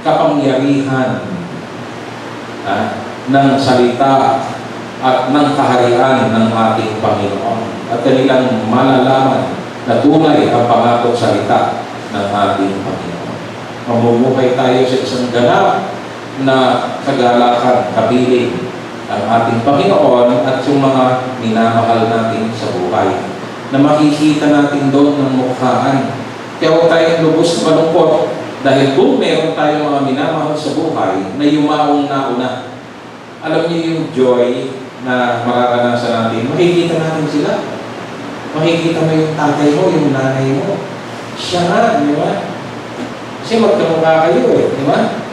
kapangyarihan ng salita at ng kaharian ng ating Panginoon. At kanilang malalaman na tunay ang pangakong salita ng ating Panginoon. Mamumuhay tayo sa isang ganap na kagalakan, kapiling ang ating Panginoon at yung mga minamahal natin sa buhay. Na makikita natin doon ng mukhaan. Kaya huwag tayong lubos na malungkot dahil kung meron tayong mga minamahal sa buhay na yumaong nauna, alam niyo yung joy na mararanasan natin, makikita natin sila. Makikita mo yung tatay mo, yung nanay mo. Siya nga, di ba? Kasi magkamukha kayo di ba?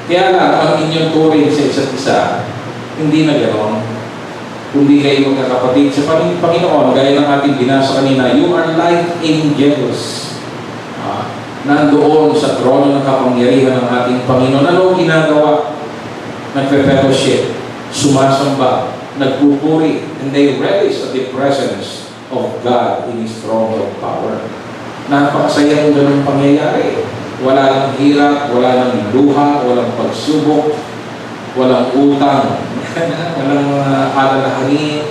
Kaya lang, ang inyong turing sa isa't isa, hindi na gano'n. Kundi kayo magkakapatid sa Panginoon, gaya ng ating binasa kanina, you are like angels. Nandoon sa trono ng kapangyarihan ng ating Panginoon. Ano ang ginagawa? Nagpe-fellowship, sumasamba, nagpupuri, and they relish at the presence of God in His throne of power. Napakasayang ganun pangyayari. Wala nang hirap, wala nang luha, walang pagsubok, walang utang, walang alalahanin.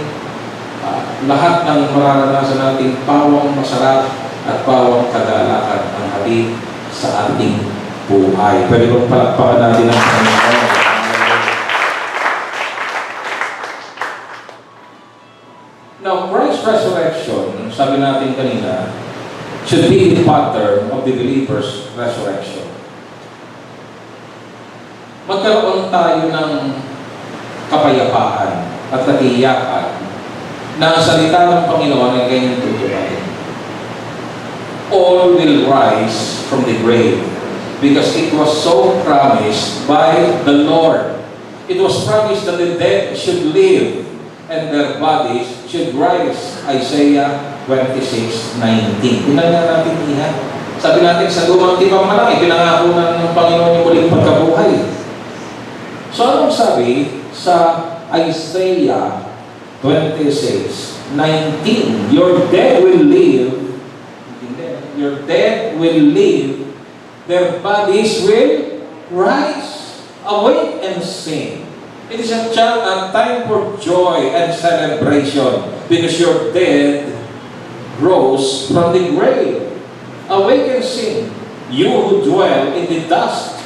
Lahat ng mararanasan natin, pawang masarap at pawang kagalakan ang hatid sa ating buhay. Pwede bang palakpakan natin ang Panginoon? Now, Christ's resurrection, sabi natin kanina, should be the pattern of the believer's resurrection. Magkaroon tayo ng kapayapaan at katiyakan na ang salita ng Panginoon ay ganyan tutuparin. All will rise from the grave because it was so promised by the Lord. It was promised that the dead should live and their bodies should rise. Isaiah 26:19. Tingnan nga natin iha. Sabi natin sa lumang tipan man lang, ipinangako ng Panginoon yung muling pagkabuhay. So anong sabi sa Isaiah 26:19? Your dead will live. Your dead will live. Their bodies will rise. Awake and sing. It is a time for joy and celebration because your dead rose from the grave. Awake and sing, you who dwell in the dust.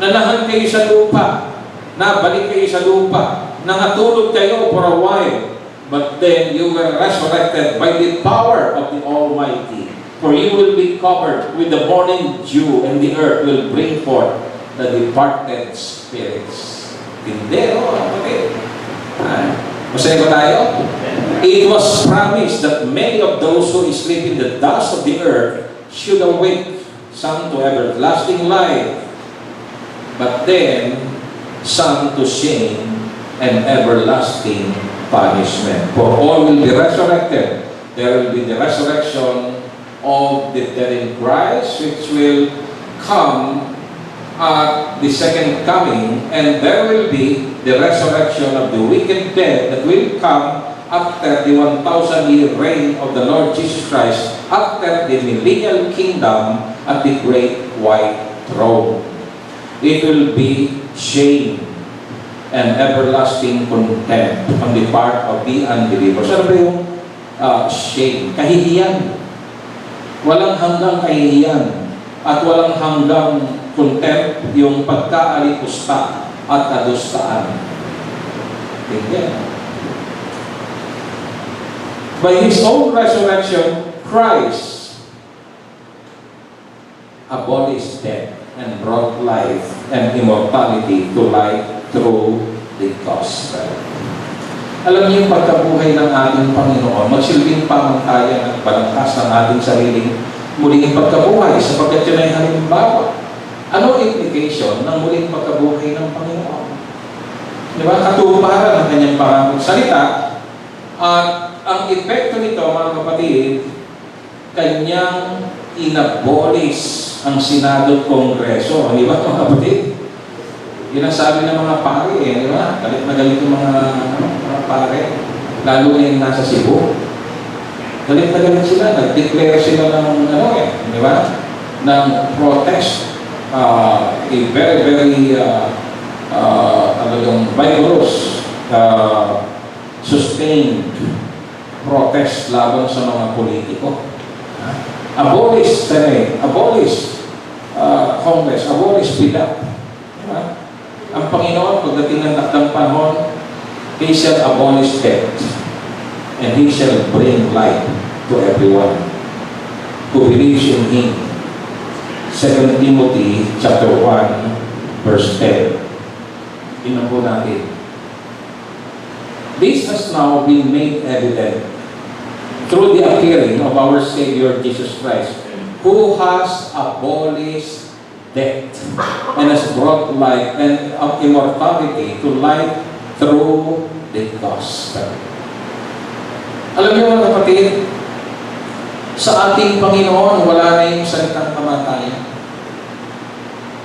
Nanahan kayo sa lupa, nabalik kayo sa lupa, nangatulog kayo for a while, but then you were resurrected by the power of the Almighty. For you will be covered with the morning dew, and the earth will bring forth the departed spirits. Hindi, kapatid. Masaya ba tayo? It was promised that many of those who sleep in the dust of the earth should awake, some to everlasting life, but then some to shame and everlasting punishment. For all will be resurrected. There will be the resurrection of the dead in Christ, which will come at the second coming, and there will be the resurrection of the wicked dead that will come after the 1,000-year reign of the Lord Jesus Christ, after the millennial kingdom at the great white throne. It will be shame and everlasting contempt on the part of the unbelievers. Ano ba yung shame? Kahihiyan. Walang hanggang kahihiyan at walang hanggang contempt, yung pagkaalipusta at kadustaan. Tingnan. By His own resurrection, Christ abolished death and brought life and immortality to life through the gospel. Alam niyo yung pagkabuhay ng ating Panginoon, magsilbing pamantayan at balangkas ng ating sariling muling pagkabuhay sapagkat yun ay halimbawa. Ano ang implication ng muling pagkabuhay ng Panginoon? Di ba? Katuparan ng kanyang pangakong salita at ang epekto nito, mga kapatid, kanyang inabolish ang Senado at Kongreso. Di ba, mga kapatid? Yun ang sabi ng mga pare, di ba? Galit na galit yung mga pare, lalo na yung nasa Cebu. Galit na galit sila, nag-declare sila ng di ba? ng protest, a very, very talagang vigorous, sustained protest laban sa mga politiko. Abolish Senate, abolish Congress, abolish PIDAP. Ang Panginoon, pagdating ng takdang panahon, He shall abolish death, and He shall bring light to everyone who believes in Him. 2 Timothy chapter 1, verse 10. Tingnan po natin. This has now been made evident through the appearing of our Savior Jesus Christ, who has abolished death and has brought life and immortality to light through the gospel. Alam niyo mga kapatid, sa ating Panginoon, wala na yung salitang kamatayan.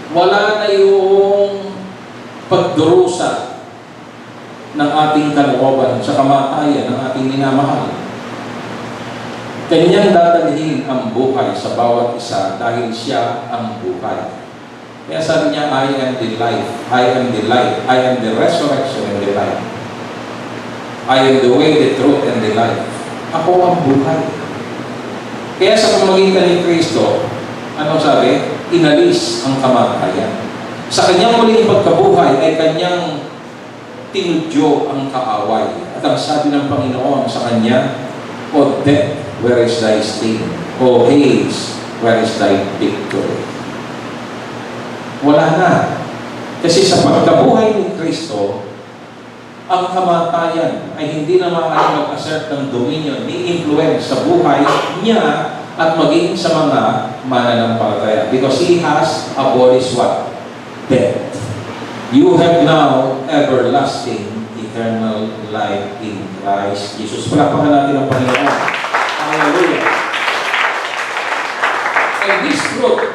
Wala na yung pagdurusa ng ating kalooban sa kamatayan ng ating minamahal. Kanyang dadalhin ang buhay sa bawat isa dahil siya ang buhay. Kaya sabi niya, I am the life, I am the light, I am the resurrection and the life. I am the way, the truth, and the life. Ako ang buhay. Kaya sa pamamagitan ni Kristo, ano sabi? Inalis ang kamatayan. Sa kanyang muling pagkabuhay ay kanyang tinudyo ang kaaway. At ang sabi ng Panginoon sa kanya, O death, where is thy sting? O Hades, where is thy victory? Wala na. Kasi sa pagkabuhay ni Kristo, ang kamatayan ay hindi na maaaring mag-assert ng dominion, ni influence sa buhay niya at maging sa mga mananampalataya. Because He has abolished what? Death. You have now everlasting, eternal life in Christ Jesus. Palapakan natin ang Panginoon. Hallelujah. And this truth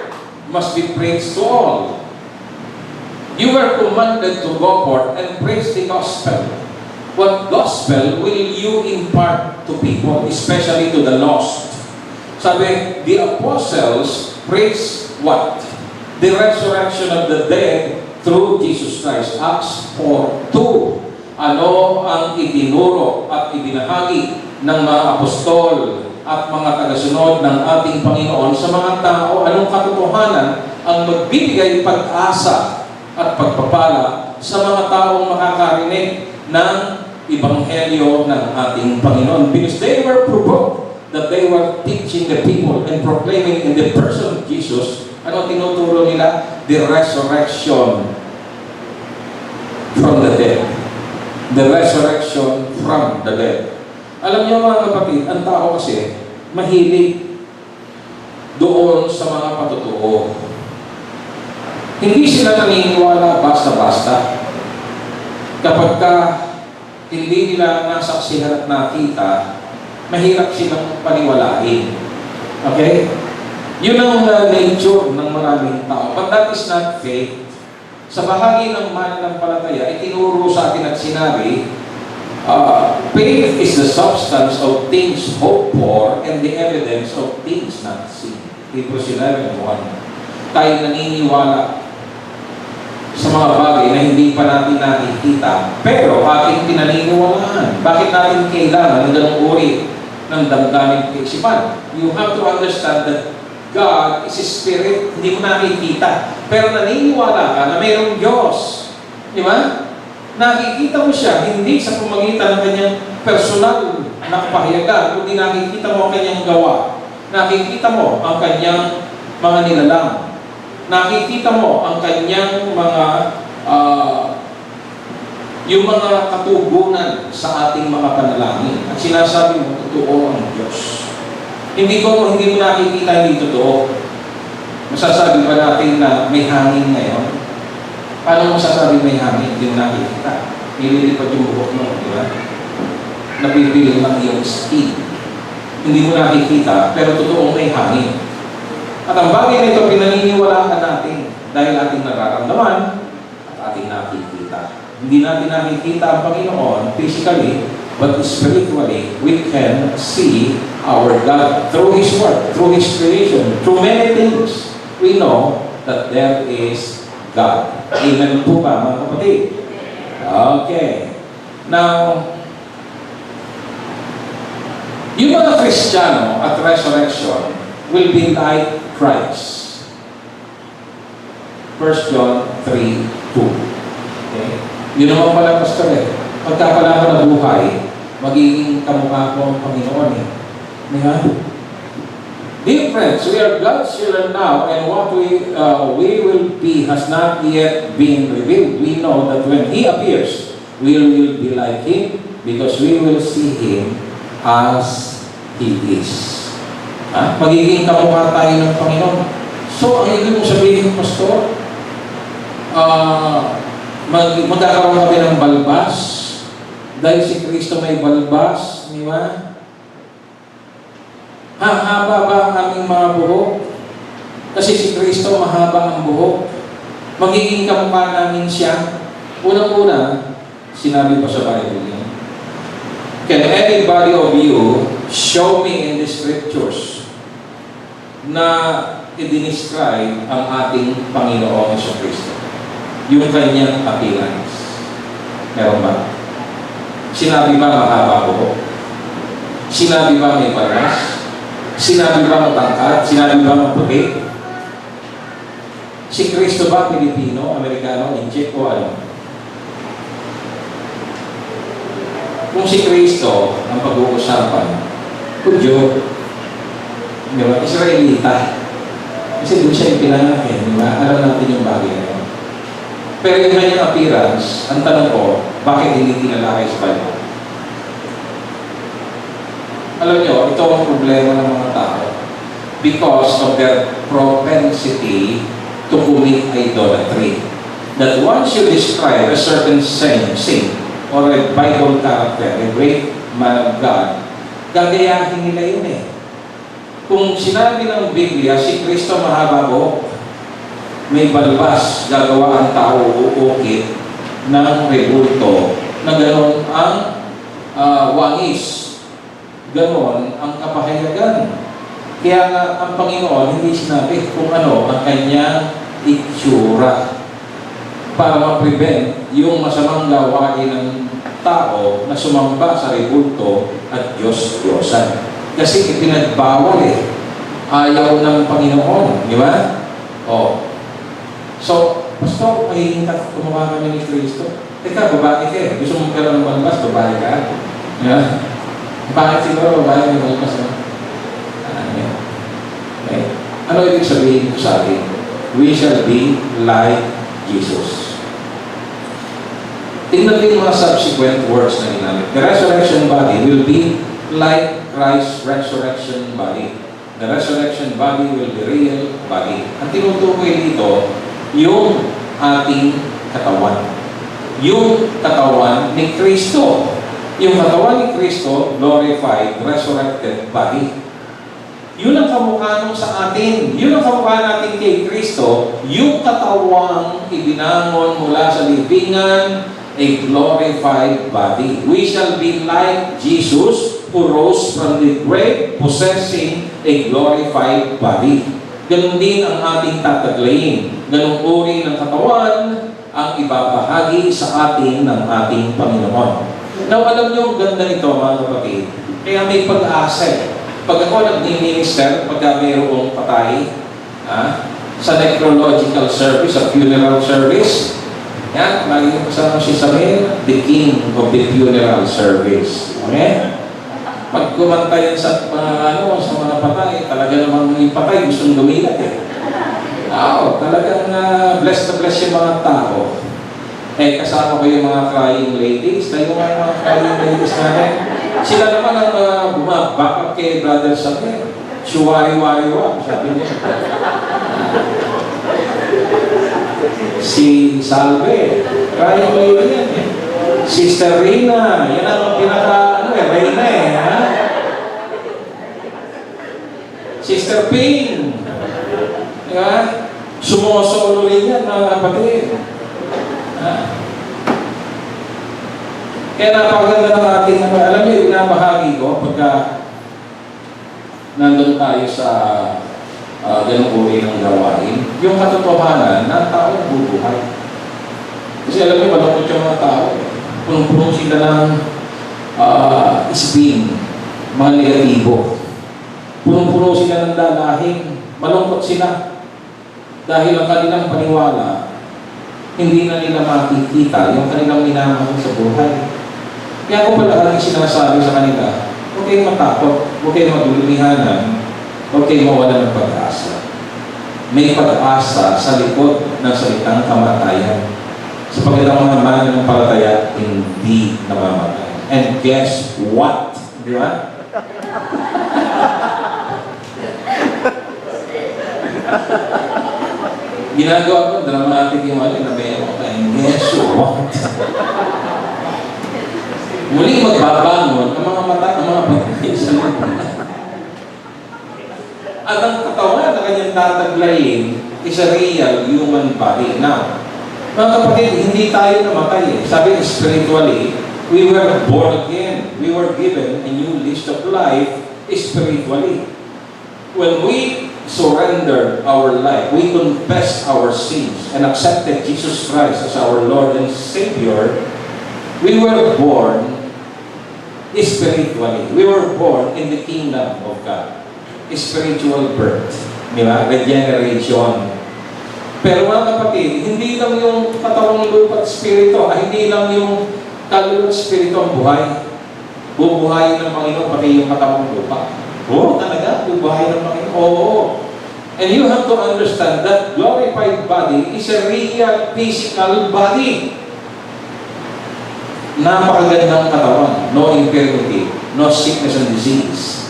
must be preached to all. You were commanded to go forth and preach the gospel. What gospel will you impart to people, especially to the lost? Sabi, the apostles preach what? The resurrection of the dead through Jesus Christ. Acts 4:2. Ano ang itinuro at ibinahagi ng mga apostol at mga tagasunod ng ating Panginoon sa mga tao? Anong katotohanan ang magbibigay pag-asa at pagpapala sa mga taong makakarinig ng Ebanghelyo ng ating Panginoon? Because they were provoked that they were teaching the people and proclaiming in the person of Jesus. Ano tinuturo nila? The resurrection from the dead. The resurrection from the dead. Alam niyo mga kapatid, ang tao kasi mahilig doon sa mga patotoo. Hindi sila naniniwala basta-basta. Kapag hindi nila nasaksihan at nakita, mahirap silang paniwalain. Okay? Yun ang nature ng maraming tao. But that is not faith. Sa bahagi ng mananampalataya, itinuro sa atin at sinabi, faith is the substance of things hoped for and the evidence of things not seen. Hebrews 11:1. Tayo naniniwala sa mga bagay na hindi pa natin nakikita, pero ating pinaniniwalaan. Bakit natin kailangan ng ganung uri ng damdamin kaisipan? You have to understand that God is a spirit, hindi mo nakikita. Pero naniniwala ka na mayroong Diyos. Di ba? Nakikita mo siya, hindi sa pamagitan ng kanyang personal na kapahayagan, kundi nakikita mo ang kanyang gawa. Nakikita mo ang kanyang mga nilalang. Nakikita mo ang kanyang mga yung mga katugunan sa ating mga panalangin. At sinasabi mo, totoo ang Diyos. Hindi mo nakikita, hindi totoo. Masasabi ba natin na may hangin ngayon? Paano masasabi may hangin? Hindi mo nakikita. Nililipad yung buhok mo, di ba? Napipili lang yung skin. Hindi mo nakikita, pero totoo may hangin. At ang bagay nito, pinaniniwalaan natin dahil ating nararamdaman at ating nakikita. Hindi natin nakikita ang Panginoon physically, but spiritually, we can see our God through His Word, through His creation, through many things. that there is God. Amen po ba, mga kapatid? Okay. Now, yung mga Kristiyano at resurrection will be like Christ. 1 John 3:2. Okay? Yun naman pala, Pastor eh. Pagka pala ako nabuhay, magiging kamukha ko ang Panginoon eh. Diba? Dear friends, we are God's children now, and what we will be has not yet been revealed. We know that when He appears, we will be like Him because we will see Him as He is. Magiging kamukha tayo ng Panginoon. So, ang ibig mong sabihin, Pastor, magkakaroon kami ng balbas dahil si Kristo may balbas, di ba? Haba ba ang aming mga buhok? Kasi si Kristo mahaba ang buhok. Magiging kamukha namin siya. Unang-una, sinabi pa sa Bible, can anybody of you show me in the scriptures na i-describe ang ating Panginoong Jesucristo? Yung kanyang appearance. Meron ba? Sinabi ba mahaba buhok? Sinabi ba may paras? Sinabi ba matangkad? Sinabi ba maputi? Si Kristo ba Pilipino, Amerikano, Injek o ano? Kung si Kristo ang pag-uusapan, Hudyo, di ba? Israelita. Kasi doon siya ipinanganak eh, di ba? Alam natin yung bagay na yun. Pero yung kanyang appearance, ang tanong ko, bakit hindi tinalakay sa Bible? Alam nyo, ito ang problema ng mga tao because of their propensity to commit idolatry. That once you describe a certain saint or a Bible character, a great man of God, gagayahin nila yun eh. Kung sinabi ng Biblia, si Kristo mahaba buhok, may balbas, gagawa ang tao uukit ng rebulto na gano'n ang wangis. Ganon ang kapahayagan. Kaya nga, ang Panginoon hindi sinabi kung ano ang kanyang itsura para ma-prevent yung masamang gawain ng tao na sumamba sa rebulto at Diyos-Diyosan. Kasi ipinagbawal eh. Ayaw ng Panginoon. Di ba? Oh. So, Pastor, magiging kumuha kami ni Kristo. Teka, babae ka eh. Gusto mong karoon ng balbas, babae ka. Yeah. Bakit siguro babae may balbas? Okay. Ano ibig sabihin ko sa atin? We shall be like Jesus. Tingnan din mga subsequent words na ginamit. The resurrection body will be like Christ's resurrection body. The resurrection body will be real body. Ang tinutukoy dito, yung ating katawan. Yung katawan ni Kristo. Yung katawan ni Kristo, glorified, resurrected body. Yun ang kamukha nung sa atin. Yun ang kamukha natin kay Kristo, yung katawang ibinangon mula sa libingan, a glorified body. We shall be like Jesus who rose from the grave, possessing a glorified body. Ganun din ang ating tataglayin. Ganung uri ng katawan ang ibabahagi sa atin ng ating Panginoon. Now, alam niyo, ang ganda nito, mga kapatid. Kaya may pag-asa eh. Pag ako nag-minister, pagka mayroong patay, sa necrological service, sa funeral service, yan, lagi yung kasama si Samuel, the king of the funeral service. Okay? Pag kumanta yan sa mga patay, talaga namang yung patay, gustong lumilat eh. Talagang blessed na blessed yung mga tao. Eh, kasama ko yung mga crying ladies. Tayo mga crying ladies natin. Sila naman ang back up kay Brother Samuel. Shuwari-wari-wap, sabi niya. Si Salve, crying lady yan eh. Sister Rina, yan ang Rina eh, ha? Sister Ping, diba? Sumosolo rin yan, mga kapatid. Kaya napakaganda ng ating, alam niyo, binabahagi ko pagka nandun tayo sa ganung uri ng gawain. Yung katotohanan na taong bubuhay. Kasi alam niyo, malungkot yung mga tao. Punong-puno sila ng spin, mga negatibo. Punong-puno sila ng dalahin. Malungkot sila. Dahil ang kanilang paniwala, hindi na nila makikita yung kanilang minamahal sa buhay. Kaya ko pala lagi sinasabi sa kanila, huwag kayong matakot, huwag kayong magulumihanan, huwag kayong mawala ng pag-asa. May pag-asa sa likod ng salitang kamatayan. Sapagkat ang mga mananampalataya hindi namamatay. And guess what? Di ba? Ginagawa ko, dramatic yung na meron tayong guess what? Muling magbabangon ang mga mata ng mga patay sa lupa. At ang katawan na kanyang tataglayin is a real human body. Now, mga kapatid, hindi tayo namatay. Sabi spiritually, we were born again. We were given a new list of life spiritually. When we surrendered our life, we confessed our sins and accepted Jesus Christ as our Lord and Savior, we were born spiritually. We were born in the kingdom of God. Spiritual birth. Di ba? Regeneration. Pero mga kapatid, hindi lang yung katawang lupa at spirito, hindi lang yung kaluluwa at spirito ang buhay. Bubuhayin ng Panginoon pati yung katawang lupa. Oo, talaga? Bubuhayin ng Panginoon? Oo. And you have to understand that glorified body is a real physical body. Napakagandang katawan. No infirmity, no sickness and disease.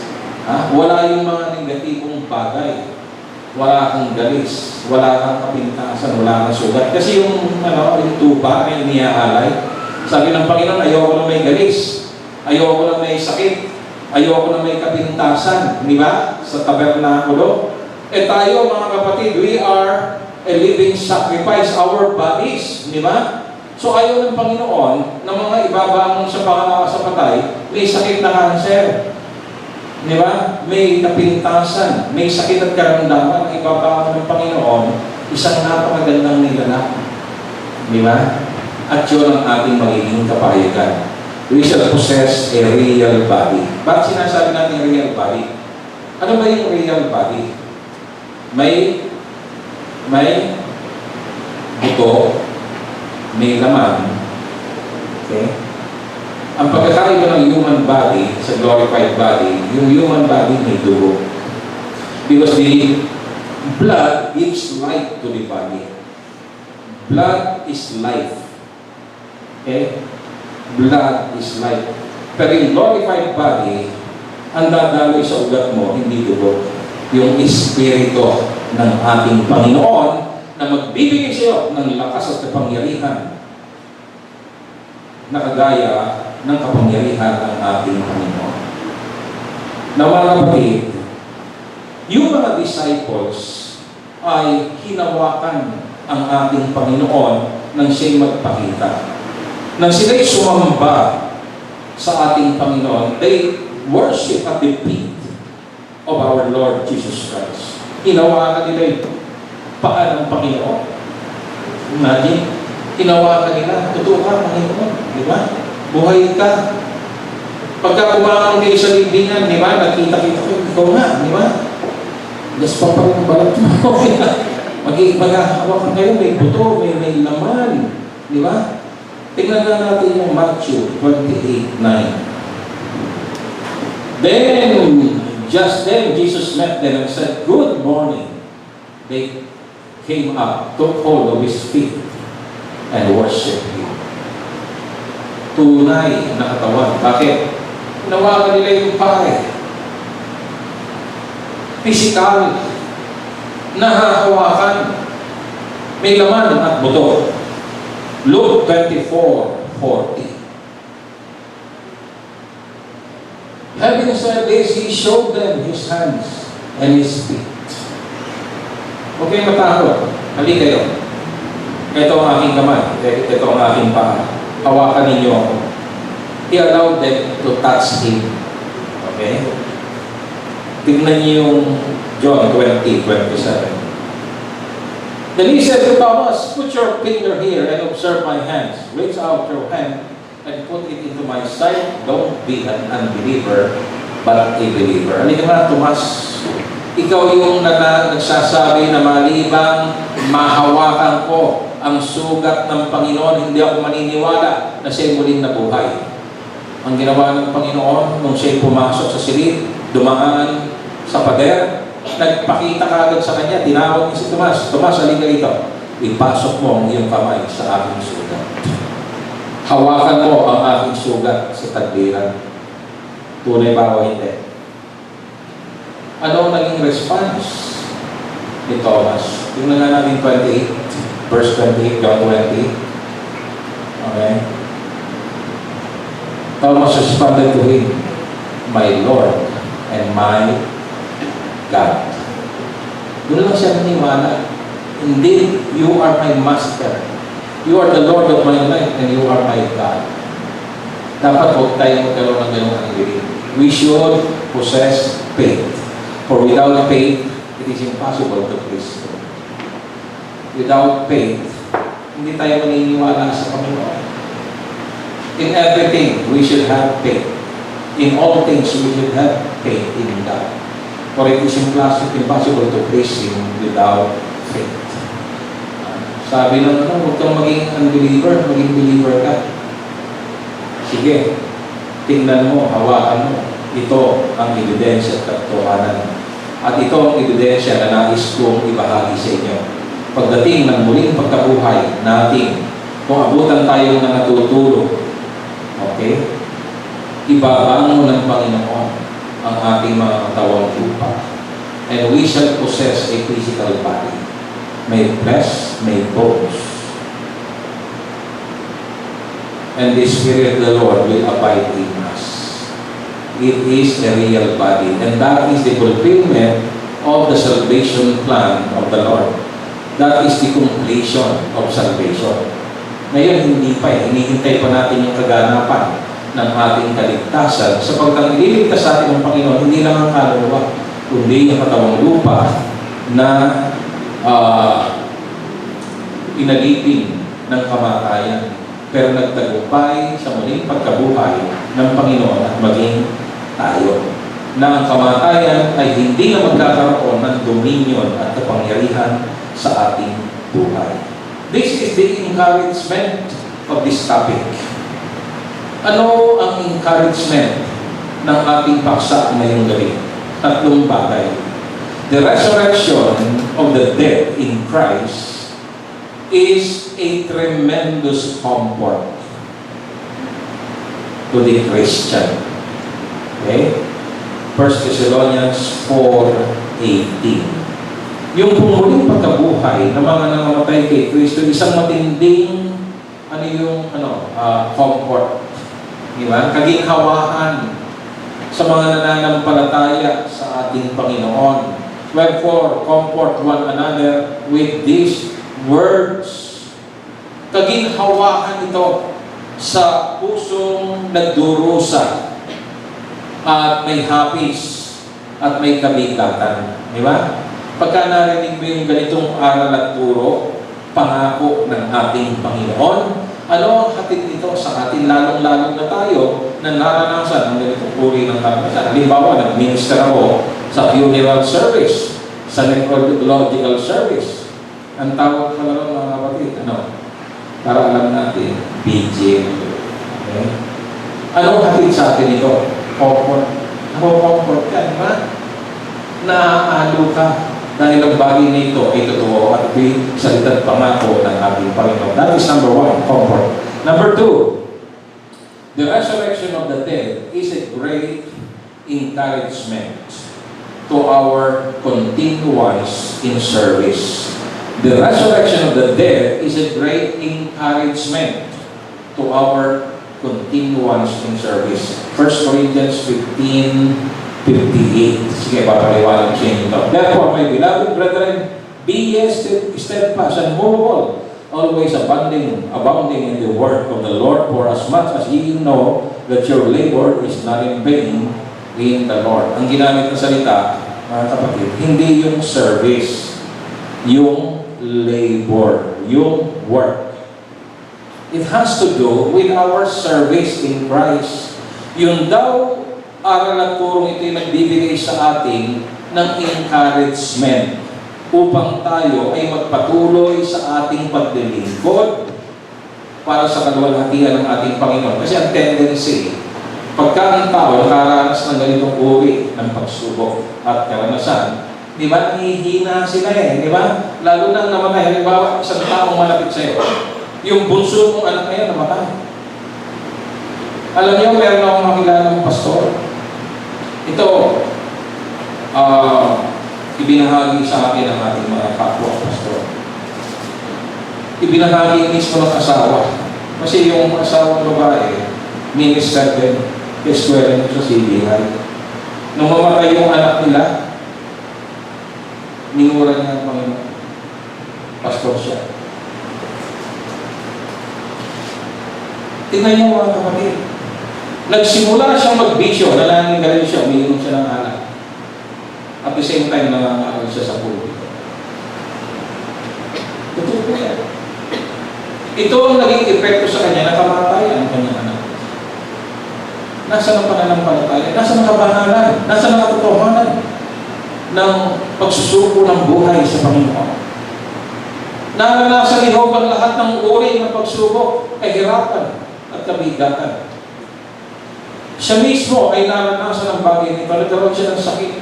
Wala yung mga negatibong bagay. Wala kang galis, wala kang kapintasan, wala kang sugat. Kasi yung tupa ay iniaalay. Sabi ng Panginoon, ayoko na may galis, ayoko na may sakit, ayoko na may kapintasan. Di ba? Sa tabernakulo. Tayo mga kapatid, we are a living sacrifice, our bodies. Di ba? So ayaw ng Panginoon na mga ibabangon sa patay, may sakit na kanser. Di ba? May kapintasan, may sakit at karamdaman ang ibabangon ng Panginoon, isang napakagandang nilalang. Di ba? At yun ang ating magiging kapahayagan. We shall possess a real body. Bakit sinasabi natin real body? Ano ba yung real body? May buto, may laman. Okay? Ang pagkakaiba ng human body sa glorified body, yung human body may dugo. Because the blood gives life to the body. Blood is life. Okay? Blood is life. Pero yung glorified body, ang dadaloy sa ugat mo, hindi dugo. Yung espiritu ng ating Panginoon na magbibigay sa iyo ng lakas at kapangyarihan na kagaya ng kapangyarihan ng ating Panginoon. Na mga kapatid, yung mga disciples ay hinawakan ang ating Panginoon nang siya'y magpakita. Nang sila'y sumamba sa ating Panginoon, they worship at the feet of our Lord Jesus Christ. Hinawakan nila yung paa ng Panginoon. Imagine, hinawakan nila, totoo ka, Panginoon, di ba? Buhay ka. Pagka kumakang kayo sa libingan, di ba? Nakita-kita ko, ikaw nga, di ba? Gas pa pa ng balat mo. Mag-hawakan kayo, may buto, may laman. Di ba? Tingnan na natin yung Matthew 28:9. Just then, Jesus met them and said, "Good morning." They came up, took hold of his feet, and worshiped him. Tunay na katawan. Bakit? Hinawakan nila yung pare. Physical. Nahahawakan. May laman at buto. Luke 24:40. Having said this, he showed them his hands and his feet. Okay, matakot. Hali kayo. Ito ang aking kamay. Ito ang aking paa. Hawakan ninyo ako. He allowed them to touch him. Okay? Tignan niyo yung John 20:27. Then he said to Thomas, "Put your finger here and observe my hands. Reach out your hand and put it into my side. Don't be an unbeliever, but a believer." Halika nga, Tomas. Ikaw yung nagsasabi na malibang mahawakan ko ang sugat ng Panginoon, hindi ako maniniwala na siya'y muling nabuhay. Ang ginawa ng Panginoon nung siya'y pumasok sa silid, dumaan sa pader, nagpakita kaagad sa kanya, tinawag niya si Tomas, "Tomas, halika rito. Ipasok mo ang iyong kamay sa aking sugat. Hawakan mo ang aking sugat sa tagbiran." Tunay ba o hindi? Ano ang naging response ni Thomas? Tingnan nga natin 28, verse 28, John 20. Okay? Thomas responded to him, "My Lord and my God." Doon lang siya naniwala. "Indeed, you are my Master. You are the Lord of my life and you are my God." Dapat huwag tayong magkaroon ng ganung anggili. We should possess faith. For without faith, it is impossible to please God. Without faith, hindi tayo maniniwala sa Panginoon. In everything, we should have faith. In all things, we should have faith in God. For it is impossible to please Him without faith. Sabi ng huwag kang maging unbeliever, maging believer ka. Sige, tingnan mo, hawakan mo. Ito ang ebidensya at katotohanan. At ito ang ebidensya na nais kong ibahagi sa inyo. Pagdating ng muling pagkabuhay natin, kung abutan tayo ng natutulog, okay? Ibabangon ng Panginoon ang ating mga katawang lupa. And we shall possess a physical body. May flesh, may bones. And the Spirit of the Lord will abide in us. It is a real body. And that is the fulfillment of the salvation plan of the Lord. That is the completion of salvation. Ngayon, hindi pa eh. Hinihintay pa natin yung kaganapan ng ating kaligtasan. Sapagkat ang ililigtas sa atin ng Panginoon, hindi lang ang kaluluwa, kundi ang katawang lupa na inalipin ng kamatayan. Pero nagtagumpay sa muling pagkabuhay ng Panginoon at maging tayo. Na ang kamatayan ay hindi na magkakaroon ng dominion at kapangyarihan sa ating buhay. This is the encouragement of this topic. Ano ang encouragement ng ating paksa ngayong gabi? Tatlong bagay. The resurrection of the dead in Christ is a tremendous comfort to the Christian. Okay? 1 Thessalonians 4:18. Yung pumuling pagkabuhay ng mga nangamatay kay Kristo, isang matinding comfort. Diba? Kaginhawahan sa mga nananampalataya sa ating Panginoon. Wherefore, comfort one another with these words. Kaginhawahan ito sa pusong nagdurusa at may hapis at may kabigatan. Di ba? Pagka narinig mo yung ganitong aral at turo, pangako ng ating Panginoon, ano ang hatid nito sa atin, lalong-lalong na tayo na naranasan ng ganitong uri ng karanasan. Halimbawa, nag-minister ako sa funeral service, sa necrological service. Ang tawag pala ng mga kapatid, para alam natin, BJ. Okay? Anong hatid sa atin ito? Comfort. Comfort ka, di ba? Naaalo ka dahil ang bagay na ito ay totoo at salita't pangako ng ating Panginoon. That is number one, comfort. Number two, the resurrection of the dead is a great encouragement to our continuance in service. The resurrection of the dead is a great encouragement to our continuance in service. 1 Corinthians 15:58. Sige, papaliwanag sa inyo ito. Therefore, my beloved brethren, be ye steadfast and immovable, always abounding in the work of the Lord, for as much as ye know that your labor is not in vain in the Lord. Ang ginamit na salita, mga kapatid, hindi yung service, yung labor, yung work. It has to do with our service in Christ. Yun daw, aral at turong ito yung nagbibigay sa atin ng encouragement upang tayo ay magpatuloy sa ating paglilingkod para sa kaluwalhatian ng ating Panginoon. Kasi ang tendency, pagka ang tao nakaranas ng ganitong uri ng pagsubok at karanasan, di ba, hihina sila di ba? Lalo nang namatay, halimbawa, isang taong malapit sa'yo, yung bunso mong anak ngayon namatay. Alam niyo, meron akong makilala ng pastor. Ito, ibinahagi sa akin ng ating mga kapwa pastor. Ibinahagi mismo ng asawa. Kasi yung asawang babae, minister din, eskwela niyo sa CBI. Nung mamatay yung anak nila, minura niya ang Panginoon. Pastor siya. Tingnan niyo mga kapatid. Nagsimula siyang magbisyo, nanananggaling siya, umiinom siya ng alak. At the same time, nangangaral siya sa pulpito. Totoo po yan. Ito ang naging epekto sa kanya, nakamatay ang kanyang anak. Nasa ang pananampalataya? Nasa ang kabahalan? Nasa ang katotohanan ng pagsusuko ng buhay sa Panginoon? Naranasan ni Job ang lahat ng uri ng pagsubok, kahirapan at kabigatan. Siya mismo ay naranasan ng bagay nito. Nagkaroon siya ng sakit.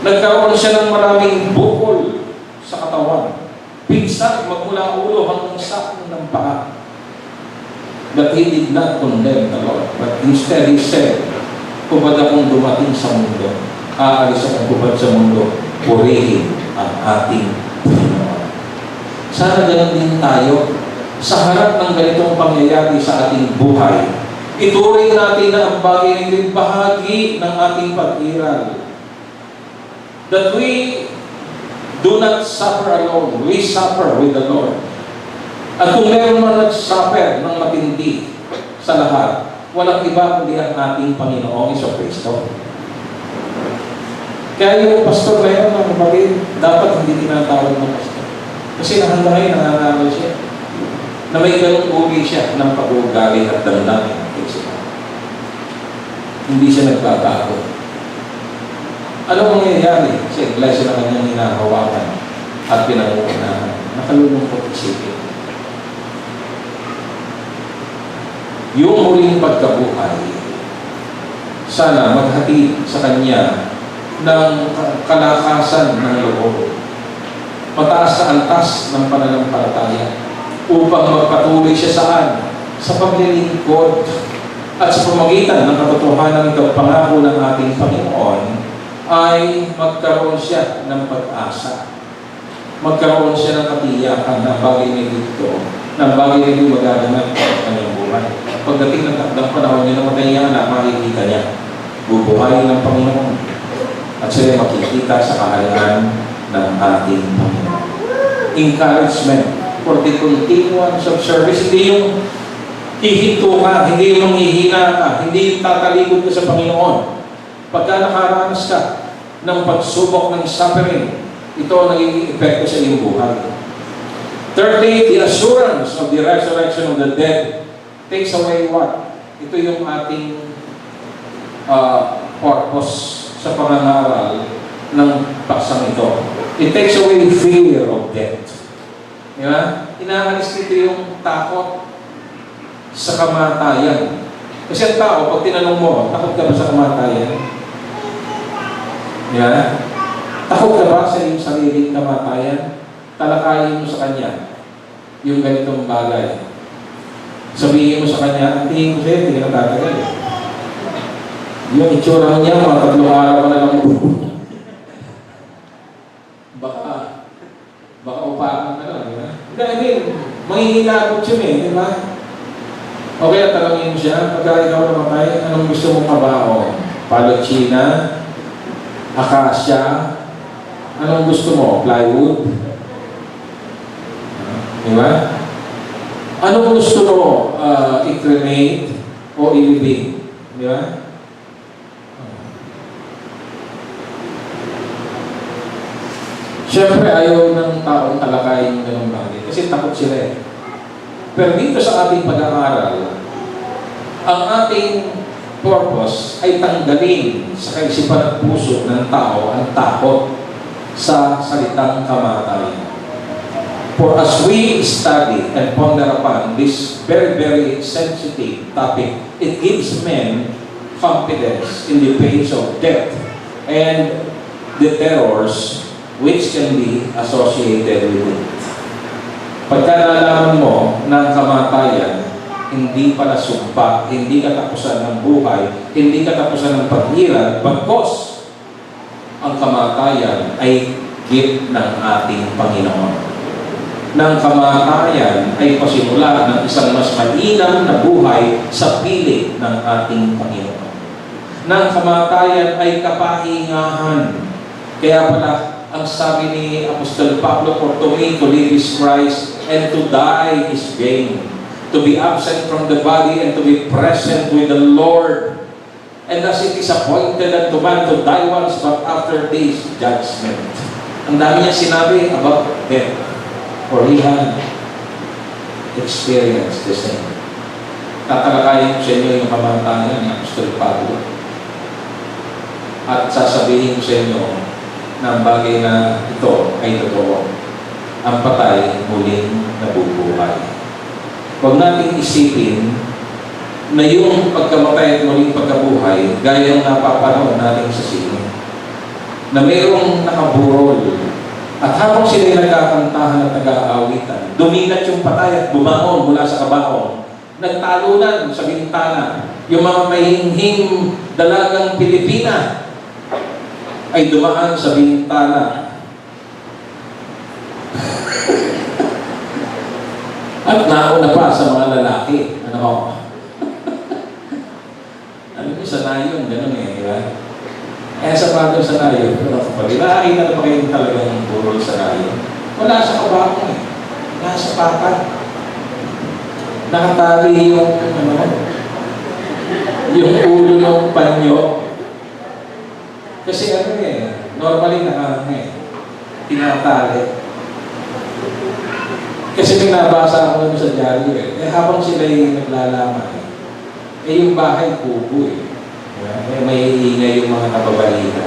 Nagkaroon siya ng maraming bukol sa katawan. Pinsak magmula ulo hanggang sakong ng paa. But he did not condemn the Lord. But instead he said, "Kubad akong dumating sa mundo, aalis akong kubad sa mundo, purihin ang ating Panginoon." Sana ganun din tayo sa harap ng ganitong pangyayari sa ating buhay. Ituring natin na ang bagay nito'y bahagi ng ating pag-iral. That we do not suffer alone. We suffer with the Lord. At kung meron man nag-suffer ng matindi sa lahat, walang iba kundi ang ating Panginoong Jesucristo. Kaya yung pastor na yun, mga kapatid, dapat hindi tinatawag ng pastor. Kasi hanggang ngayon, nangangaral siya na may ganong uri siya ng pag-uugali at damdamin. Hindi siya nagbabago. Ano mangyayari sa iglesia na kanyang hinahawakan at pinangunahan? Nakalulungkot isipin. Yung muling pagkabuhay, sana maghatid sa kanya ng kalakasan ng loob. Mataas na antas ng pananampalataya upang magpatuloy siya saan? Sa paglilingkod. At sa pamagitan ng katotohanan ito, pangako ng ating Panginoon, ay magkaroon siya ng pag-asa. Magkaroon siya ng katiyakan na bagay na dito, na bagay na dito magaganap sa kanyang buhay. Pagdating ng takdang panahon niya, namatay niya na makikita niya, bubuhayin ng Panginoon. At siya makikita sa kahalagan ng ating Panginoon. Encouragement for the continuance of service. Hindi yung hihinto ka, hindi yung hihina ka, hindi yung tatalikod ka sa Panginoon. Pagka nakaranas ka ng pagsubok ng suffering, ito ang naging epekto sa iyong buhay. Thirdly, the assurance of the resurrection of the dead takes away what? Ito yung ating purpose sa pangangaral ng paksang ito. It takes away fear of death. Diba? Inaalis nito yung takot sa kamatayan. Kasi ang tao, pag tinanong mo, takot ka ba sa kamatayan? Diba? Takot ka ba sa iyong sariling kamatayan? Talakayin mo sa kanya yung ganitong bagay. Sabihin mo sa kanya, ang tingin ko sa'yo, hindi ka natatagal. Yung itsura mo niya, mga 3 araw ka na lang mo. Baka upakan ka lang, di ba? Hindi, manghihilabot yun di ba? O kaya talangin siya, pagka ikaw namatay, anong gusto mong kabaho? Palochina? Akasya? Anong gusto mo? Plywood? Di ba? Anong gusto mo? I-cremate o ilibing? Di ba? Siyempre, ayaw ng taong talakayin yung ganung bagay kasi takot sila eh. Pero dito sa ating pag-aaral, ang ating purpose ay tanggalin sa kaisipan at puso ng tao ang takot sa salitang kamatayan. For as we study and ponder upon this very, very sensitive topic, it gives men confidence in the face of death and the terrors which can be associated with it. Pagka nalaman mo ng kamatayan, hindi pala sumpa, hindi katapusan ng buhay, hindi katapusan ng paghirap, bagkos ang kamatayan ay gift ng ating Panginoon. Ng kamatayan ay pasimula ng isang mas mainam na buhay sa piling ng ating Panginoon. Ng kamatayan ay kapahingahan. Kaya pala, ang sabi ni Apostol Pablo, for to me to live is Christ and to die is gain. To be absent from the body and to be present with the Lord. And thus it is appointed unto man to die once, but after this, judgment. Ang dami niya sinabi about death. For he had experienced the same. Tatalakayin ko sa inyo yung kamatayan ni Apostol Pablo. At sasabihin ko sa inyo na ang bagay na ito ay totoo. Ang patay muling nabubuhay. Huwag natin isipin na yung pagkamatay at muling pagkabuhay gaya ng napapanahon natin sa sino. Na mayroong nakaburol at habang sila nagkakantahan at nag-aawitan, duminat yung patay at bumangon mula sa kabaong. Nagtalunan sa bintana. Yung mga mahinghing dalagang Pilipina ay dumaan sa bintana. At nauna pa sa mga lalaki. Ano? Alam niyo, sanayon, ganun eh, di ba? Eh, sa bagong sanayon, pero pag nakakita na pa kayo talagang burol sanayon, wala sa kabakong eh. Nasa papat. Nakatali yung, yung ulo ng panyo. Kasi ano eh, normally tinatali. Kasi may nabasa ako sa dyaryo eh. Habang sila yung naglalaman yung bahay kubo eh. May ingay yung mga kababalihan,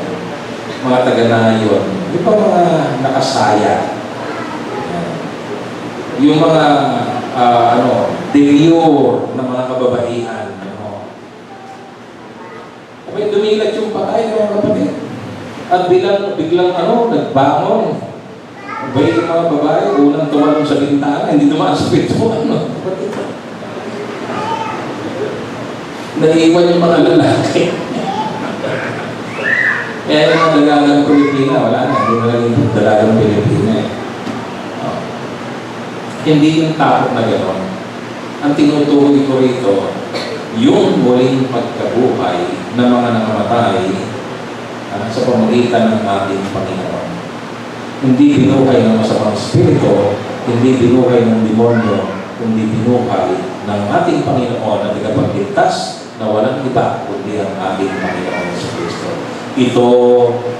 mga taga-nayon, yung pa mga nakasaya. Yung mga, demure na mga kababaihan. May dumilat yung patay ng mga kapatid. At biglang nagbangon. Abay yung mga babae, unang tumalong sa bintana, hindi dumaan sa pintuan. Naiiwan yung mga lalaki. Kaya yung mga dalagang Pilipina, wala na. Hindi na lang yung dalagang Pilipina eh. Hindi yung takot na gano'n. Ang tinutukoy ko rito, yung muling pagkabuhay ng mga nakamatay sa pamagitan ng ating Panginoon. Hindi binuhay ng masamang spirito, hindi binuhay ng demonyo, kundi binuhay ng ating Panginoon na tagapagligtas na walang iba kundi ang ating Panginoon sa Kristo. Ito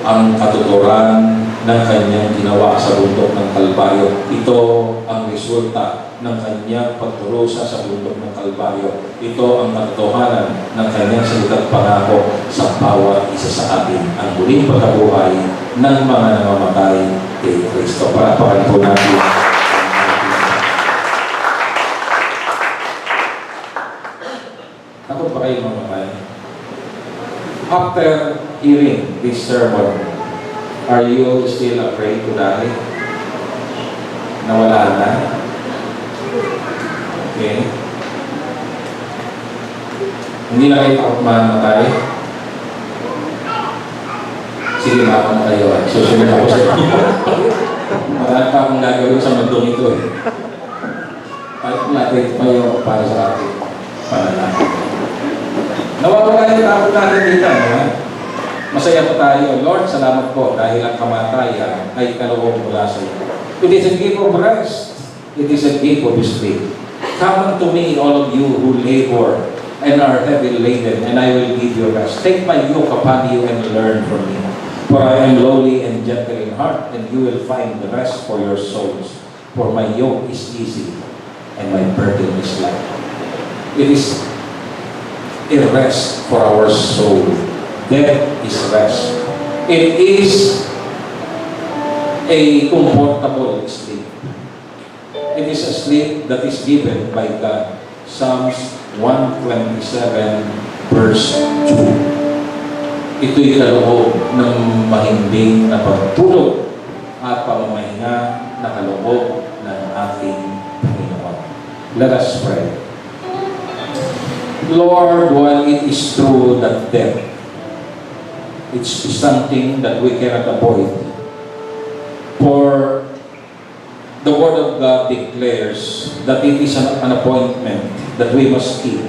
ang katuturan ng kanyang ginawa sa bundok ng Kalbaryo. Ito ang resulta ng kanyang pagturusa sa bundok ng Kalbaryo. Ito ang katotohanan ng kanyang salitang pangako sa bawat isa sa atin. Ang muling pagkabuhay ng mga namamatay kay Kristo. Parapakan po natin. Takot ba kayo mamatay? After hearing this sermon, are you still afraid to die? Nawala na? Okay. Hindi na kayo takot mamatay? Sige, makaw na kayo. Susunod ako sa inyo. Marami pa akong gagawin sa mundong ito eh. Kahit natin pa yung para sa ating panalangin. Nawawala yung takot natin dito. Masaya po tayo. Lord, salamat po dahil ang kamatayan ay kaloob mula sa iyo. It is a gift of rest. It is a gift of sleep. Come unto me, all of you who labor and are heavy laden, and I will give you rest. Take my yoke upon you and learn from me. For I am lowly and gentle in heart, and you will find the rest for your souls. For my yoke is easy, and my burden is light. It is a rest for our soul. Death is rest. It is a comfortable sleep. It is a sleep that is given by God. Psalms 127 verse 2. Ito'y kaloob ng mahimbing na pagtulog at pamamahinga na kaloob ng ating Panginoon. Let us pray. Lord, while it is true that death, it's something that we cannot avoid. For the Word of God declares that it is an appointment that we must keep.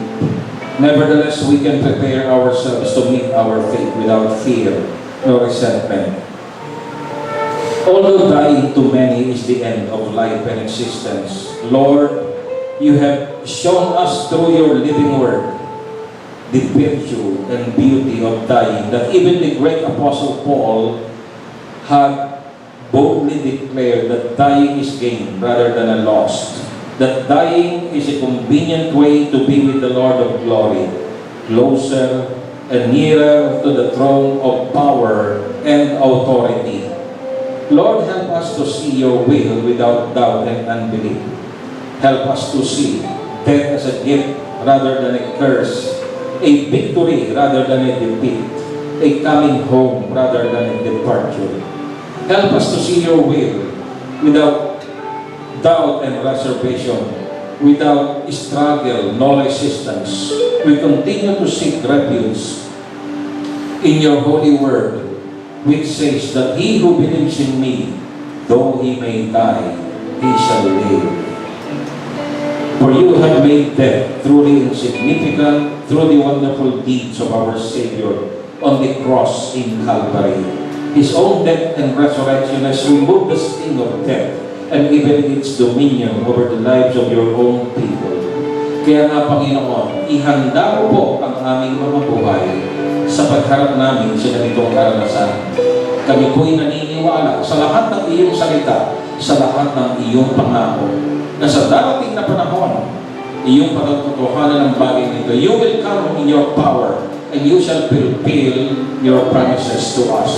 Nevertheless, we can prepare ourselves to meet our fate without fear nor resentment. Although dying to many is the end of life and existence, Lord, you have shown us through your living Word the virtue and beauty of dying, that even the great Apostle Paul had boldly declared that dying is gain rather than a loss. That dying is a convenient way to be with the Lord of glory, closer and nearer to the throne of power and authority. Lord, help us to see your will without doubt and unbelief. Help us to see death as a gift rather than a curse, a victory rather than a defeat, a coming home rather than a departure. Help us to see your will without doubt and reservation, without struggle nor resistance. We continue to seek refuge in your holy word, which says that he who believes in me, though he may die, he shall live. For you have made death truly insignificant through the wonderful deeds of our Savior on the cross in Calvary. His own death and resurrection has removed the sting of death and given its dominion over the lives of your own people. Kaya nga, Panginoon, ihanda mo po ang aming mga buhay sa pagharap namin sa ganitong karanasan. Kami po'y naniniwala sa lahat ng iyong salita, sa lahat ng iyong pangako, na sa darating na panahon, iyong pagkatotohanan ng bagay nito, you will come in your power and you shall fulfill your promises to us.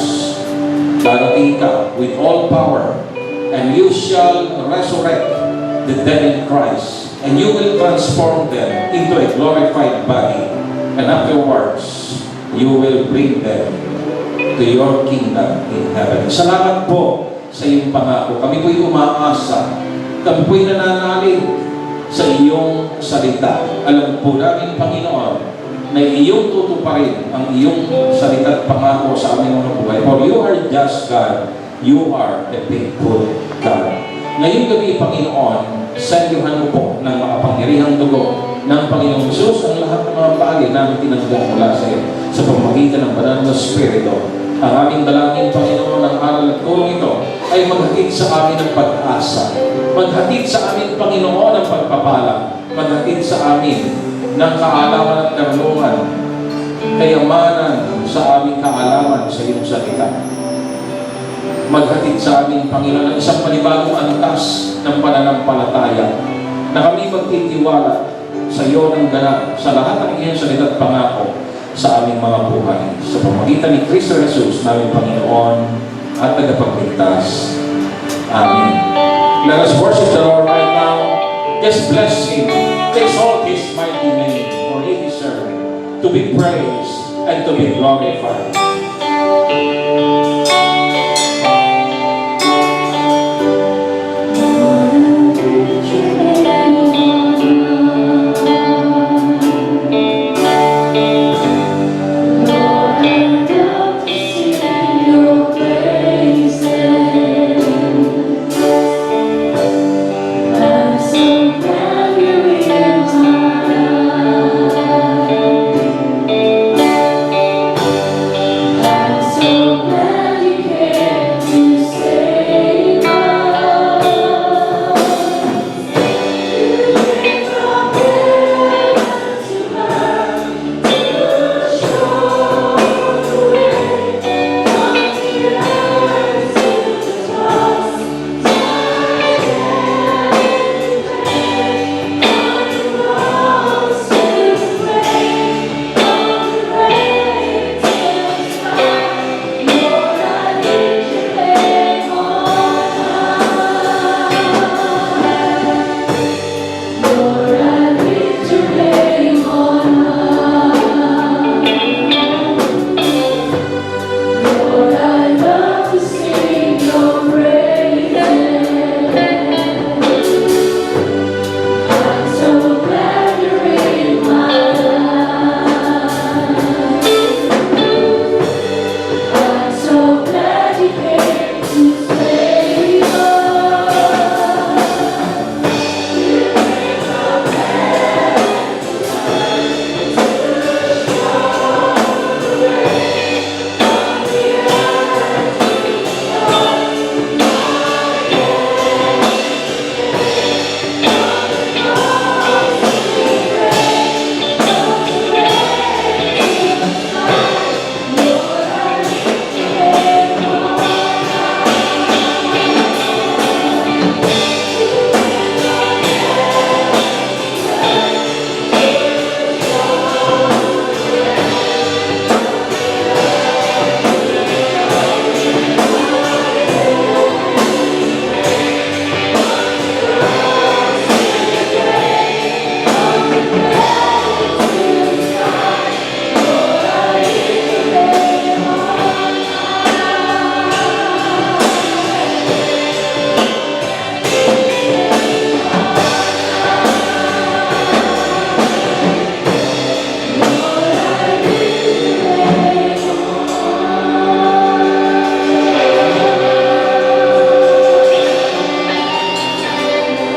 Darating ka with all power, and you shall resurrect the dead in Christ, and you will transform them into a glorified body, and afterwards, you will bring them to your kingdom in heaven. Salamat po sa iyong pangako. Kami po'y umaasa, kami po'y nananalig sa iyong salita. Alam po namin, Panginoon, na iyong tutuparin ang iyong salita at pangako sa aming mga buhay. For you are just God. You are a faithful God. Ngayong gabi, Panginoon, salyuhan mo po ng makapangyarihang dugo ng Panginoong Jesus ang lahat ng mga bagay namin tinanggap mula sa iyo sa pamamagitan ng banal na Espiritu. Ang aming dalangin, Panginoon, ng aral at tulong ito ay maghatid sa amin ng pag-asa. Maghatid sa amin, Panginoon, ng pagpapala. Maghatid sa amin ng kaalaman at karunungan, kayamanan sa aming kaalaman sa iyong salita. Maghatid sa amin, Panginoon, ng isang panibagong antas ng pananampalataya, na kami magtitiwala sa iyo ng ganap sa lahat ng iyong salita at pangako sa aming mga buhay. Sa pamamagitan ni Kristo Jesus, naming Panginoon at tagapagligtas. Amen. Let us worship the Lord right now. Just bless Him. Exalt His mighty name, for He deserves to be praised and to be glorified.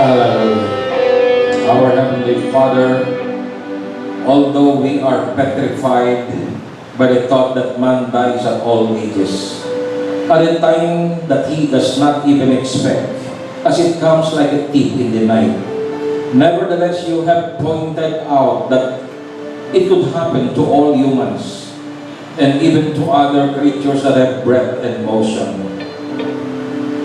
Hallelujah. Our Heavenly Father, although we are petrified by the thought that man dies at all ages, at a time that he does not even expect, as it comes like a thief in the night, nevertheless you have pointed out that it could happen to all humans and even to other creatures that have breath and motion.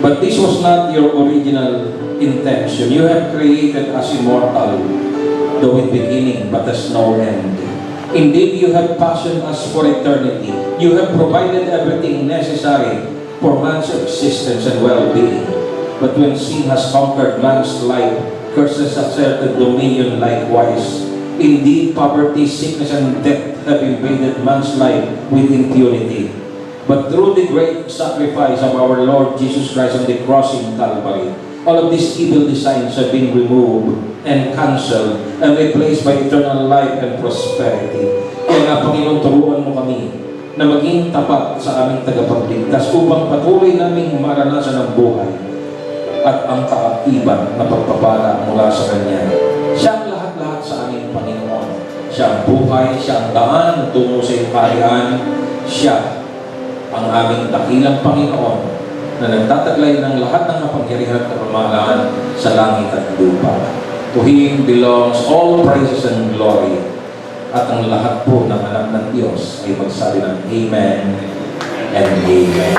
But this was not your original intention. You have created us immortal, though with beginning but has no end. Indeed, you have fashioned us for eternity. You have provided everything necessary for man's existence and well-being. But when sin has conquered man's life, curses asserted dominion likewise. Indeed, poverty, sickness, and death have invaded man's life with impunity. But through the great sacrifice of our Lord Jesus Christ on the cross in Calvary, all of these evil designs have been removed and cancelled and replaced by eternal life and prosperity. Kaya nga, Panginoon, turuan mo kami na maging tapat sa aming tagapagligtas upang patuloy naming maranasan ang buhay at ang kaakibat na pagpapala mula sa Kanya. Siya ang lahat-lahat sa aming Panginoon. Siya ang buhay, siya ang daan tungo sa iyong kaharian. Siya ang aming dakilang Panginoon na nagtataglay ng lahat ng kapangyarihan at kapamahalaan sa langit at lupa. To Him belongs all praises and glory. At ang lahat po ng anak ng Diyos ay magsabi ng Amen and Amen.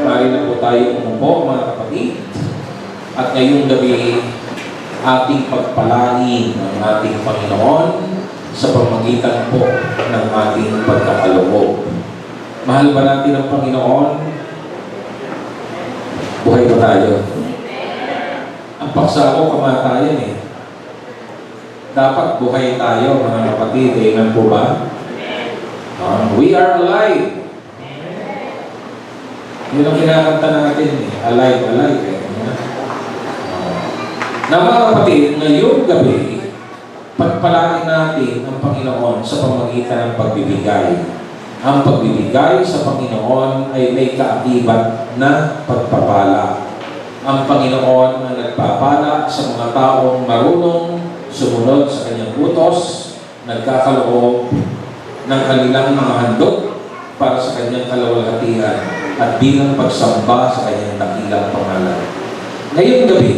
Mari na po tayo umupo, mga kapatid. At ngayong gabi, ating pagpalain ng ating Panginoon sa pamamagitan po ng ating pagkakaloob. Mahal ba natin ang Panginoon? Buhay ba tayo? Ang paksa ko, kamatayan eh. Dapat buhay tayo, mga kapatid. Amen po ba? We are alive. Yun ang kinakanta natin eh. Alive, alive eh. Na mga kapatid, ngayong gabi, pagpalain natin ang Panginoon sa pamamagitan ng pagbibigay. Ang pagbibigay sa Panginoon ay may kaakibat na pagpapala. Ang Panginoon ang nagpapala sa mga taong marunong sumunod sa Kanyang utos, nagkakaloob ng kanilang mga handog para sa Kanyang kalawalhatian at bilang pagsamba sa Kanyang dakilang pangalan. Ngayong gabi,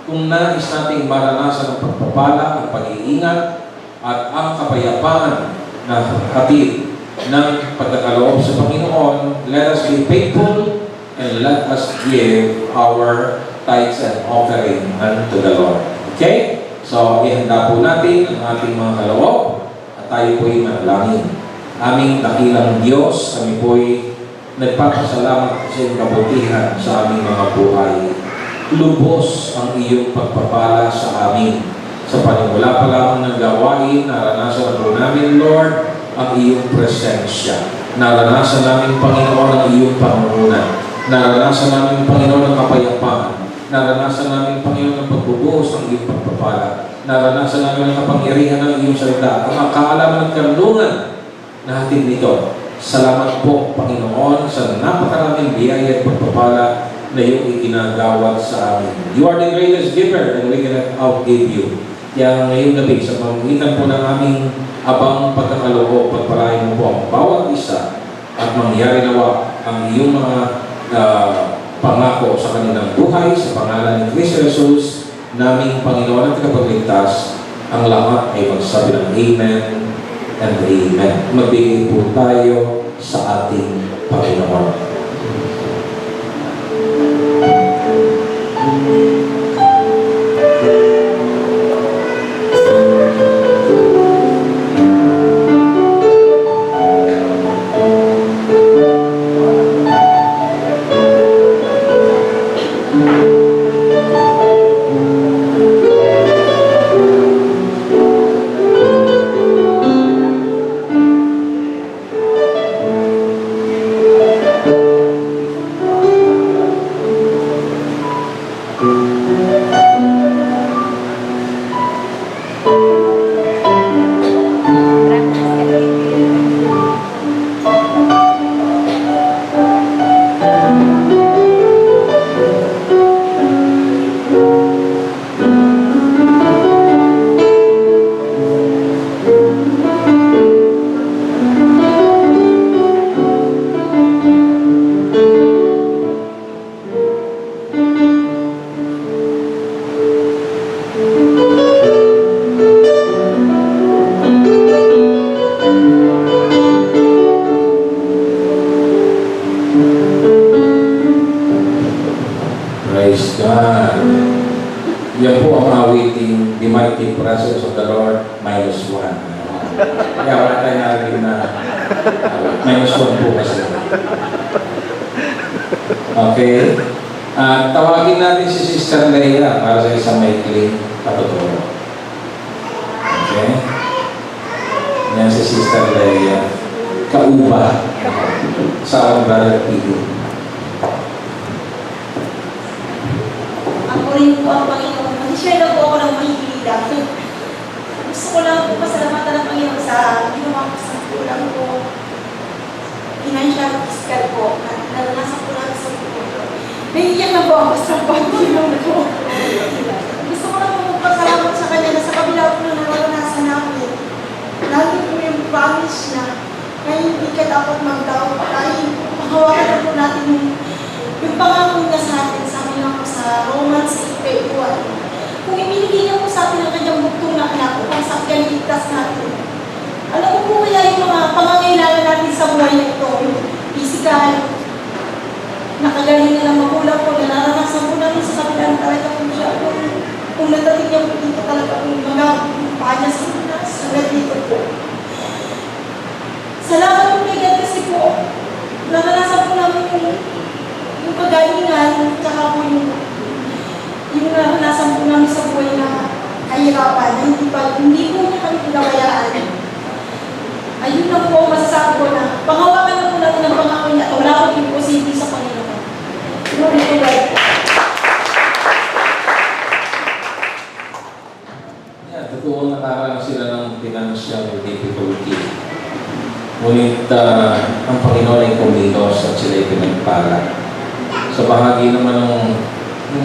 kung nais nating maranasan ang pagpapala, ang pag-iingat, at ang kapayapaan na hatid ng pagkakaloob sa Panginoon, let us be faithful and let us give our tithes and offering unto the Lord. Okay? So, ihanda po natin ang ating mga kaloob at tayo po'y manalangin. Aming dakilang Diyos, kami po'y nagpapasalamat sa iyong kabutihan sa aming mga buhay. Lubos ang iyong pagpapala sa amin. Sa panimula pa lamang ng gawain, naranasan po namin, Lord, ang iyong presensya. Naranasan namin, Panginoon, ang iyong pangunguna. Naranasan namin, Panginoon, ang kapayapaan. Naranasan namin, Panginoon, ang pagbubuhos ng iyong pagpapala. Naranasan namin ang kapangyarihan ng iyong salita. Ang kaalaman ng karunungan na hatid nito. Salamat po, Panginoon, sa napakaraming biyaya at pagpapala na iyong iginagawad sa amin. You are the greatest giver and we cannot outgive you. Kaya ngayong gabi, sa pamamagitan po ng aming abang pagkakaloob, pagpalain mo po ang bawat isa at mangyari nawa ang iyong mga pangako sa kanilang buhay, sa pangalan ni Cristo Jesus, naming Panginoon at Tagapagligtas, ang lahat ay magsabi ng Amen and Amen. Magbigay po tayo sa ating Panginoon. -1 po kasi. Okay? Tawagin natin si Sister Leia para sa isang maikling patuturo. Okay? Yan si Sister Leia. Kauba sa Brother Pigo. Ako rin po ang Panginoon. Mag-share na po ako ng mahihila. Gusto ko lang po pasalamatan ng Panginoon sa ginawa ko sa kulang ko. Financial, fiscal po. Naranasan ko lang sa kulang. Naiiyak na po ako sa Panginoon ko. Gusto ko lang po pasalamat sa Kanya na sa kabila po na naranasan namin. Lagi po yung promise na kaya hindi ka dapat mag-doubt. Kaya hawakan na po natin yung pangako niya sa atin. Sabi nga po sa Romans 8:1. Kung ibinigay niya po sa atin ang kanyang bugtong na anak upang sa kaniligtas natin. Alam ko po kaya yung mga pangangailangan natin sa buhay na ito, yung physical, nakagaling na ng magulang ko, naranasan ko namin sa kapilan talaga po siya. Kung natating niya po dito talaga kung mga panya sa Pinas, hanggang dito po. Salamat po kay God kasi po, naranasan po namin yung pagalingan, tsaka po yung naranasan po namin sa buhay na kahirapan, na hindi po niya kami pinabayaan. Ayun lang po masasabi ko na panghawakan na po natin ang pangako niya at wala akong imposible sa Panginoon. Glory to God. Yeah, totoo nakaranas sila ng financial difficulty. Ngunit ang Panginoon ay kumilos at sila ay pinagpala. Sa bahagi naman ng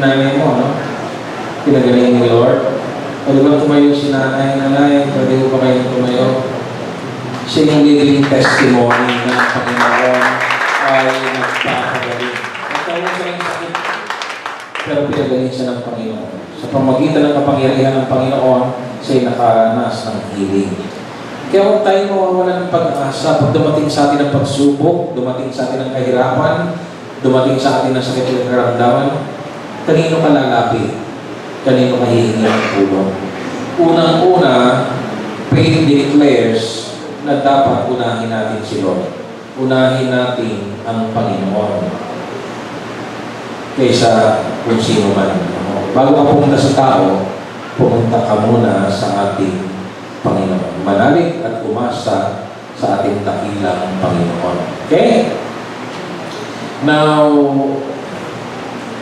nanay mo, no? Pinagaling ni Lord. Pwede ba tumayo si nanay? Nanay, pwede mo ba kayong tumayo? Siya yung living testimony na ang Panginoon ay nagpapagaling. Nagkaroon siya ng sakit, pero pinagaling siya ng Panginoon. Sa pamagitan ng kapangyarihan ng Panginoon, siya ay nakaranas ng healing. Kaya huwag tayo mawawala ng pag-asa pag dumating sa atin ang pagsubok, dumating sa atin ang kahirapan, dumating sa atin ang sakit ng karamdaman, kanino ka lalapit? Kanino ka hihingi ng tulong? Unang-una, faith declares na dapat unahin natin si Lord. Unahin natin ang Panginoon kaysa kung sino man. Bago ka pumunta sa tao, pumunta ka muna sa ating Panginoon. Manalig at umasa sa ating dakilang Panginoon. Okay? Now,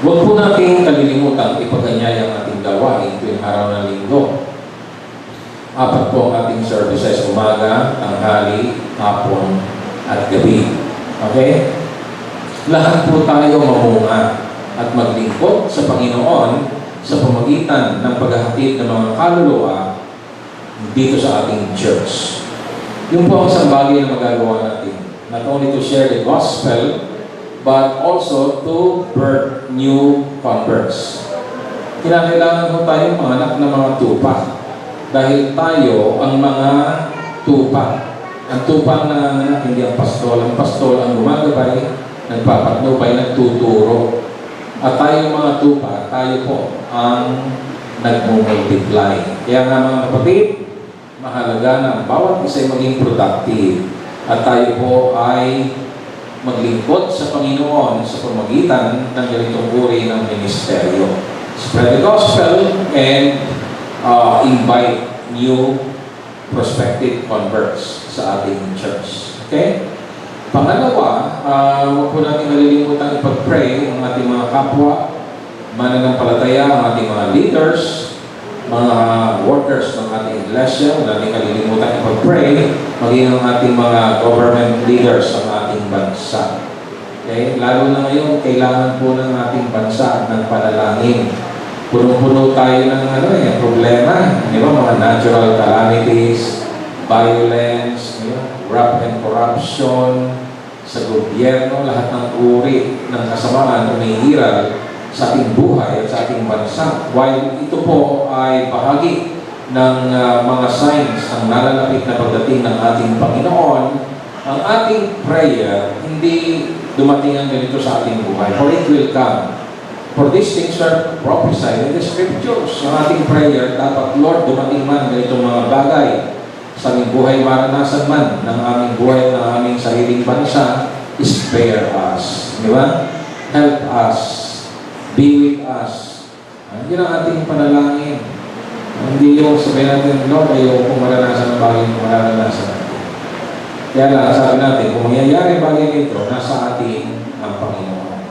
huwag po natin kalilimutan ipaganyaya ang ating gawain tuwing araw ng linggo. 4 po ang ating services, umaga, tanghali, hapon, at gabi. Okay? Lahat po tayo mamunga at maglingkod sa Panginoon sa pamagitan ng paghahatid ng mga kaluluwa dito sa ating church. Yung po ang isang bagay na magagawa natin. Not only to share the gospel, but also to birth new converts. Kinakailangan po tayong manganak ng mga tupa. Dahil tayo ang mga tupa. Ang tupa na hindi ang pastol. Ang pastol ang gumagabay, nagpapatnubay, nagtuturo. At tayo mga tupa, tayo po ang nagmumultiply. Kaya nga mga kapatid, mahalaga na ang bawat isa ay maging productive. At tayo po ay maglingkod sa Panginoon sa pamagitan ng ganitong uri ng ministeryo. Spread the gospel and invite new prospective converts sa ating church. Okay? Pangalawa, huwag po natin nalilimutan ipag-pray ang ating mga kapwa, mananampalataya, ang ating mga leaders, mga workers ng ating iglesia. Huwag natin nalilimutan ipag-pray, maging ang ating mga government leaders ng ating bansa. Okay? Lalo na ngayon, kailangan po ng ating bansa ng panalangin. Puno-puno tayo ng problema, di ba? Mga natural calamities, violence, graft and corruption sa gobyerno, lahat ng uri ng kasamaan na umihiral sa ating buhay at sa ating bansa. While ito po ay bahagi ng mga signs ng nalalapit na pagdating ng ating Panginoon, ang ating prayer hindi dumating ang ganito sa ating buhay. For it will come. For these things are prophesied in the scriptures. Ang ating prayer, dapat, Lord, dumating man ganitong mga bagay sa aming buhay, maranasan man ng aming buhay, ng aming sariling bansa, spare us. Di ba? Help us. Be with us. Yun ang ating panalangin. Hindi yung sabihin natin, Lord, ayaw kung maranasan ang bagay kung maranasan natin. Kaya lang, sabi natin, kung mangyayari bagay nito, nasa atin ang Panginoon.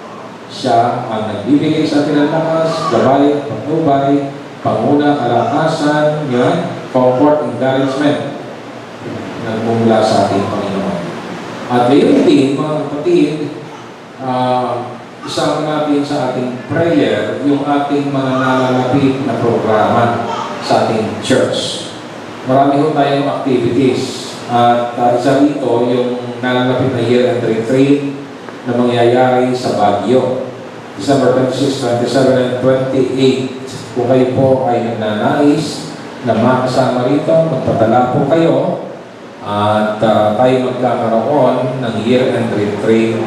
Siya ang nagbibigay sa atin ng lakas, gabay, patnubay, panguna, kalakasan, yun, comfort, encouragement, nagmumula sa ating Panginoon. At ngayon din, mga kapatid, isama natin sa ating prayer yung ating mga nalalapit na programa sa ating church. Marami ho tayong activities. At isa rito yung nalalapit na year-end retreat na mangyayari sa Baguio. December 26, 27, and 28. Kung kayo po ay nagnanais na makasama rito, magpadala po kayo at tayo magkakaroon ng year-end retreat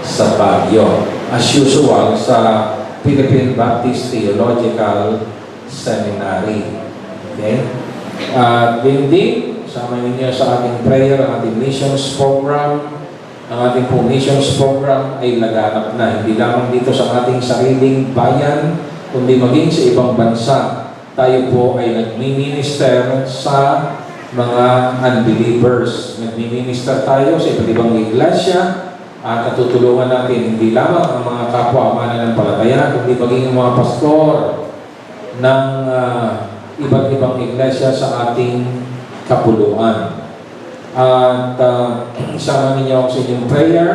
sa Baguio. As usual, sa Philippine Baptist Theological Seminary. Okay? At din, sama ninyo sa ating prayer, ang ating missions program. Ang ating pong missions program ay laganap na. Hindi lamang dito sa ating sariling bayan, kundi maging sa ibang bansa. Tayo po ay nagmi-minister sa mga unbelievers. Nagmi-minister tayo sa iba't ibang iglesia at natutulungan natin hindi lamang ang mga kapwa mananampalataya, kundi maging ang mga pastor ng iba't ibang iglesia sa ating kapuluan. At isama ninyo ako sa inyong prayer.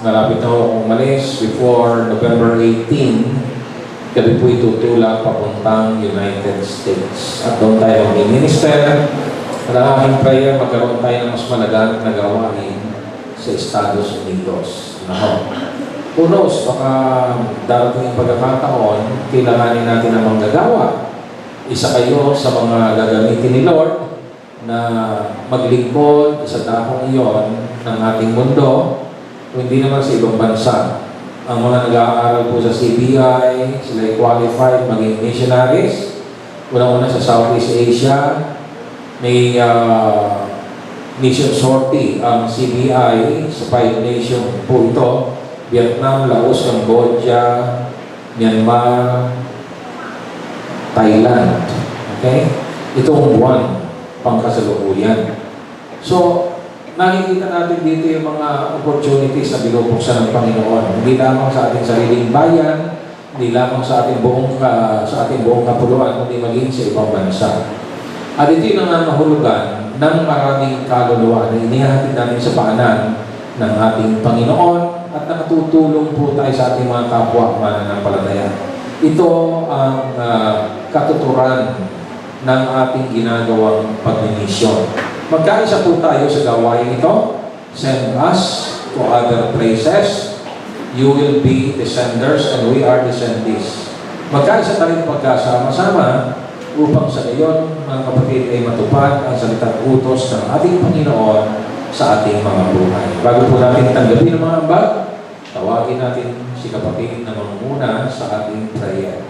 Malapit na akong umalis before November 18. Kami po itutulak papuntang United States. At doon tayo mag-minister. At ang aking prayer, magkaroon tayo ng mas malagang na gawain sa Estados Unidos. Who knows, baka darating yung pagkakataon, kailanganin natin ang manggagawa. Isa kayo sa mga gagamitin ni Lord na maglingkod sa dahong iyon ng ating mundo, hindi naman sa ibang bansa. Ang mga nag-aaral po sa CBI, sila ay qualified maging missionaries. Unang-una sa Southeast Asia, may mission sortie ang CBI sa 5 nation po ito. Vietnam, Laos, Cambodia, Myanmar, Thailand. Okay? Itong buwan pangkasalukuyan. So, nakikita natin dito yung mga opportunities na binubuksan ng Panginoon. Hindi lamang sa ating sariling bayan, hindi lamang sa ating buong kapuluan, kundi maging sa ibang bansa. At ito yung nangangahulugan ng maraming kaluluwa na inihahatid natin sa paanan ng ating Panginoon at nakatutulong po tayo sa ating mga kapwa mananampalataya. Ito ang katuturan ng ating ginagawang pagmimisyon. Magkaisa po tayo sa gawain ito. Send us to other places. You will be the senders and we are the sendees. Magkaisa tayo pagkasama-sama upang sa gayon, mga kapatid, ay matupad ang salitang utos ng ating Panginoon sa ating mga buhay. Bago po natin tanggapin ang mga ambag, tawagin natin si kapatid na manguna sa ating prayer.